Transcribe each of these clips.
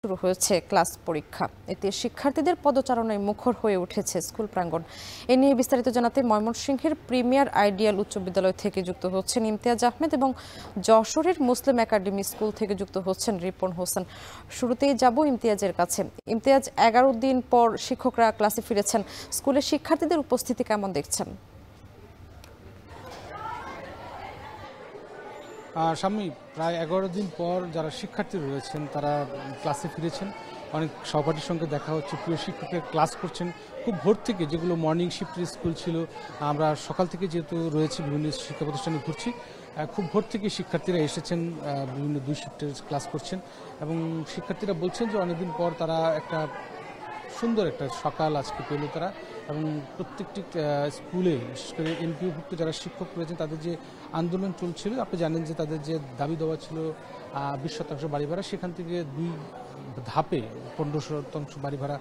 শুরু হয়েছে ক্লাস পরীক্ষা। এতে শিক্ষার্থীদের পদচারণায় মুখর হয়ে উঠেছে স্কুল প্রাঙ্গণ। এ নিয়ে বিস্তারিত জানাতে ময়মনসিংহের প্রিমিয়ার আইডিয়াল উচ্চ বিদ্যালয় থেকে যুক্ত হচ্ছেন ইমতিয়াজ আহমেদ এবং যশোরের মুসলিম একাডেমি স্কুল থেকে যুক্ত হচ্ছেন রিপন হোসেন। শুরুতেই যাব ইমতিয়াজের কাছে। ইমতিয়াজ, 11 দিন পর শিক্ষকরা ক্লাসে ফিরেছেন, স্কুলের শিক্ষার্থীদের উপস্থিতি কেমন দেখছেন? সামনে প্রায় 11 দিন পর যারা শিক্ষার্থী রয়েছেন তারা ক্লাসে ফিরেছেন। অনেক সহপাঠীর সঙ্গে দেখা হচ্ছে, প্রিয় শিক্ষকের ক্লাস করছেন খুব ভোর থেকে। যেগুলো মর্নিং শিফটের স্কুল ছিল, আমরা সকাল থেকে যেহেতু রয়েছি বিভিন্ন শিক্ষা প্রতিষ্ঠানে ঘুরছি, খুব ভোর থেকে শিক্ষার্থীরা এসেছেন, বিভিন্ন 2 শিফটের ক্লাস করছেন এবং শিক্ষার্থীরা বলছেন যে অনেকদিন পর তারা একটা সুন্দর একটা সকাল আজকে পেল তারা। এবং প্রত্যেকটি স্কুলে, বিশেষ করে এমপিওভুক্ত যারা শিক্ষক রয়েছেন তাদের যে আন্দোলন চলছিল, আপনি জানেন যে তাদের যে দাবি দেওয়া ছিল 20% বাড়ি ভাড়া, সেখান থেকে 2 ধাপে 15% বাড়ি ভাড়া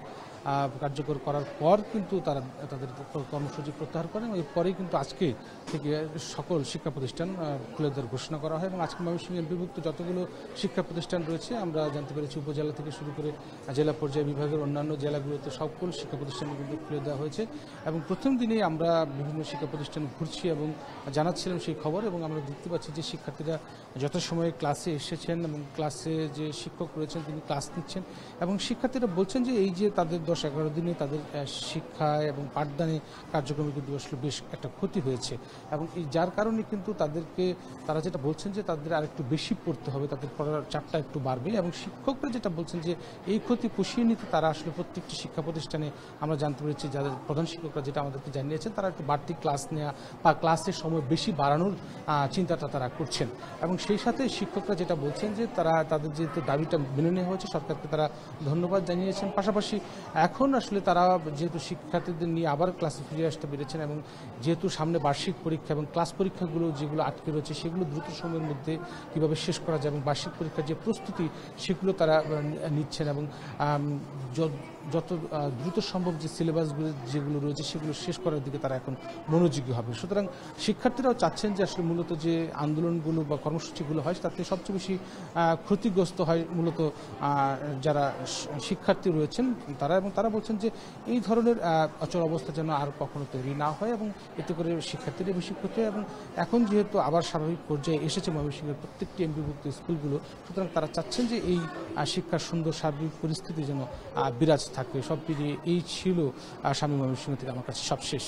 কার্যকর করার পর কিন্তু তারা তাদের কর্মসূচি প্রত্যাহার করেন। এরপরেই কিন্তু আজকে থেকে সকল শিক্ষা প্রতিষ্ঠান খুলে দেওয়ার ঘোষণা করা হয় এবং আজকে ময়মনসিংহ এমপিভুক্ত যতগুলো শিক্ষা প্রতিষ্ঠান রয়েছে আমরা জানতে পেরেছি উপজেলা থেকে শুরু করে জেলা পর্যায়ে বিভাগের অন্যান্য জেলাগুলোতে সকল শিক্ষা প্রতিষ্ঠান কিন্তু খুলে দেওয়া হয়েছে। এবং প্রথম দিনেই আমরা বিভিন্ন শিক্ষা প্রতিষ্ঠান ঘুরছি এবং জানাচ্ছিলাম সেই খবর, এবং আমরা দেখতে পাচ্ছি যে শিক্ষার্থীরা যথাসময়ে ক্লাসে এসেছেন এবং ক্লাসে যে শিক্ষক রয়েছেন তিনি ক্লাস নিচ্ছেন। এবং শিক্ষার্থীরা বলছেন যে এই যে তাদের 10-11 দিনে তাদের শিক্ষায় এবং পাঠদানে কার্যক্রমে কিন্তু আসলে বেশ একটা ক্ষতি হয়েছে এবং এই যার কারণে কিন্তু তারা যেটা বলছেন যে তাদের আরেকটু বেশি পড়তে হবে, তাদের পড়ার চাপটা একটু বাড়বে। এবং শিক্ষকরা যেটা বলছেন যে এই ক্ষতি পুষিয়ে নিতে তারা আসলে প্রত্যেকটি শিক্ষা প্রতিষ্ঠানে, আমরা জানতে পেরেছি যাদের প্রধান শিক্ষকরা যেটা আমাদেরকে জানিয়েছেন, তারা একটু বাড়তি ক্লাস নেওয়া বা ক্লাসের সময় বেশি বাড়ানোর চিন্তাটা তারা করছেন। এবং সেই সাথে শিক্ষকরা যেটা বলছেন যে তাদের যেহেতু দাবিটা মেনে নেওয়া হয়েছে, সরকারকে তারা ধন্যবাদ জানিয়েছেন। পাশাপাশি এখন আসলে তারা যেহেতু শিক্ষার্থীদের নিয়ে আবার ক্লাসে ফিরে আসতে পেরেছেন এবং যেহেতু সামনে বার্ষিক পরীক্ষা এবং ক্লাস পরীক্ষাগুলো যেগুলো আটকে রয়েছে সেগুলো দ্রুত সময়ের মধ্যে কীভাবে শেষ করা যায় এবং বার্ষিক পরীক্ষার যে প্রস্তুতি সেগুলো তারা নিচ্ছেন এবং যত দ্রুত সম্ভব যে সিলেবাসগুলো যেগুলো রয়েছে সেগুলো শেষ করার দিকে তারা এখন মনোযোগী হবে। সুতরাং শিক্ষার্থীরাও চাচ্ছেন যে আসলে মূলত যে আন্দোলনগুলো বা কর্মসূচিগুলো হয় তাতে সবচেয়ে বেশি ক্ষতিগ্রস্ত হয় মূলত যারা শিক্ষার্থী রয়েছেন তারা, এবং তারা বলছেন যে এই ধরনের অচল অবস্থা যেন আর কখনো তৈরি না হয় এবং এতে করে শিক্ষার্থীদের বেশি ক্ষতি হয়। এবং এখন যেহেতু আবার স্বাভাবিক পর্যায়ে এসেছে ময়মনসিংহের প্রত্যেকটি এমপিভুক্ত স্কুলগুলো, সুতরাং তারা চাচ্ছেন যে এই শিক্ষার সুন্দর সার্বিক পরিস্থিতি যেন বিরাজ থাকে। সব মিলিয়ে এই ছিল স্বামী ময়মনসিংহ থেকে আমার কাছে সবশেষ।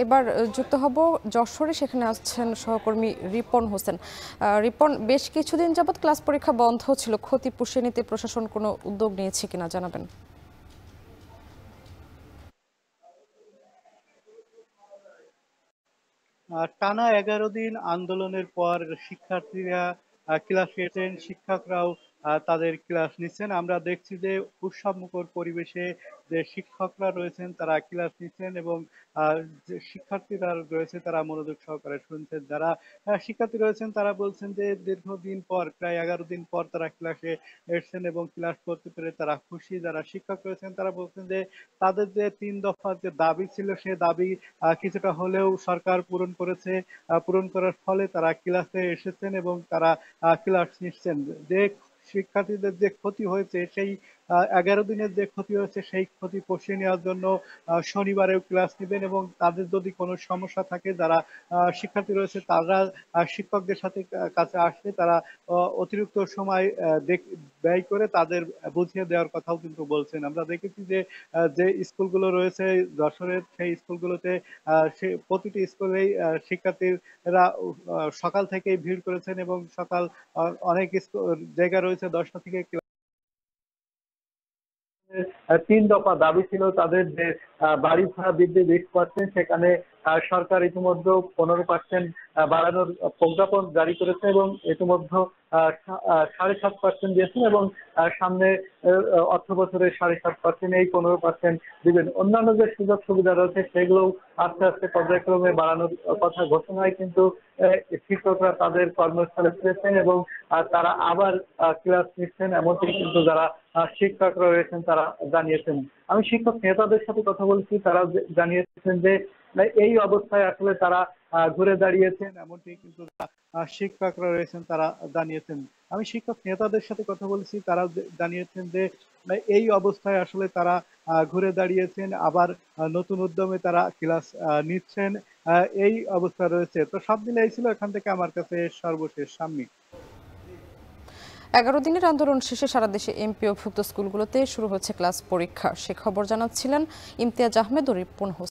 এবার যুক্ত হব যশোরে, সেখানে আসছেন সহকর্মী রিপন হোসেন। রিপন, বেশ কিছুদিন যাবৎ ক্লাস পরীক্ষা বন্ধ ছিল, ক্ষতি পুষিয়ে নিতে প্রশাসন কোনো উদ্যোগ নিয়েছে কিনা জানাবেন? টানা 11 দিন আন্দোলনের পর শিক্ষার্থীরা ক্লাসে এসেছেন, শিক্ষকরাও তাদের ক্লাস নিচ্ছেন। আমরা দেখছি যে উৎসবমুখর পরিবেশে যে শিক্ষকরা রয়েছেন তারা ক্লাস নিচ্ছেন এবং যে শিক্ষার্থীরা রয়েছে তারা মনোযোগ সহকারে শুনছেন। যারা শিক্ষার্থী রয়েছেন তারা বলছেন যে দীর্ঘদিন পর, প্রায় 11 দিন পর তারা ক্লাসে এসেছেন এবং ক্লাস করতে পেরে তারা খুশি। যারা শিক্ষক রয়েছেন তারা বলছেন যে তাদের যে 3 দফার যে দাবি ছিল সে দাবি কিছুটা হলেও সরকার পূরণ করেছে। পূরণ করার ফলে তারা ক্লাসে এসেছেন এবং তারা ক্লাস নিচ্ছেন। যে শিক্ষার্থীদের যে ক্ষতি হয়েছে সেই 11 দিনের যে ক্ষতি হয়েছে সেই ক্ষতি পুষিয়ে নেওয়ার জন্য শনিবারেও ক্লাস নেবেন এবং তাদের যদি কোনো সমস্যা থাকে, যারা শিক্ষার্থী রয়েছে তারা শিক্ষকদের সাথে কাছে আসলে তারা অতিরিক্ত সময় ব্যয় করে তাদের বুঝিয়ে দেওয়ার কথাও কিন্তু বলছেন। আমরা দেখেছি যে যে স্কুলগুলো রয়েছে যশোরের, সেই স্কুলগুলোতে সে প্রতিটি স্কুলেই শিক্ষার্থীরা সকাল থেকেই ভিড় করেছেন এবং সকাল অনেক জায়গা রয়েছে 10টা থেকে 3 দফা দাবি ছিল তাদের, যে বাড়ি ভাড়া বৃদ্ধি 20%, সেখানে সরকার ইতিমধ্যে 15% বাড়ানোর প্রজ্ঞাপন জারি করেছে এবং ইতিমধ্যে 7.5% দিয়েছেন এবং সামনে অর্থ বছরে 7.5%, এই 15% দিবেন। অন্যান্য যে সুযোগ সুবিধা রয়েছে সেগুলো আস্তে আস্তে পর্যায়ক্রমে বাড়ানোর কথা ঘোষণায় কিন্তু শিক্ষকরা তাদের কর্মস্থলে ফিরেছেন এবং তারা আবার ক্লাস নিচ্ছেন, এমনকি কিন্তু যারা শিক্ষকরা রয়েছেন তারা জানিয়েছেন। আমি শিক্ষক নেতাদের সাথে কথা বলছি, তারা জানিয়েছেন যে এই অবস্থায় আসলে তারা ঘুরে দাঁড়িয়েছেন, এমনকি কিন্তু শিক্ষকরা রয়েছেন তারা জানিয়েছেন। আমি শিক্ষক নেতাদের সাথে কথা বলেছি, তারা জানিয়েছেন যে এই অবস্থায় আসলে তারা ঘুরে দাঁড়িয়েছেন, আবার নতুন উদ্যমে তারা ক্লাস নিচ্ছেন। এই অবস্থা রয়েছে। তো সব মিলে এই ছিল এখান থেকে আমার কাছে সর্বশেষ সাময়িক। 11 দিনের আন্দোলন শেষে সারা দেশে এমপিওভুক্ত স্কুলগুলোতে শুরু হচ্ছে ক্লাস পরীক্ষা। সে খবর জানাচ্ছিলেন ইমতিয়াজ আহমেদ ও রিপন হোসেন।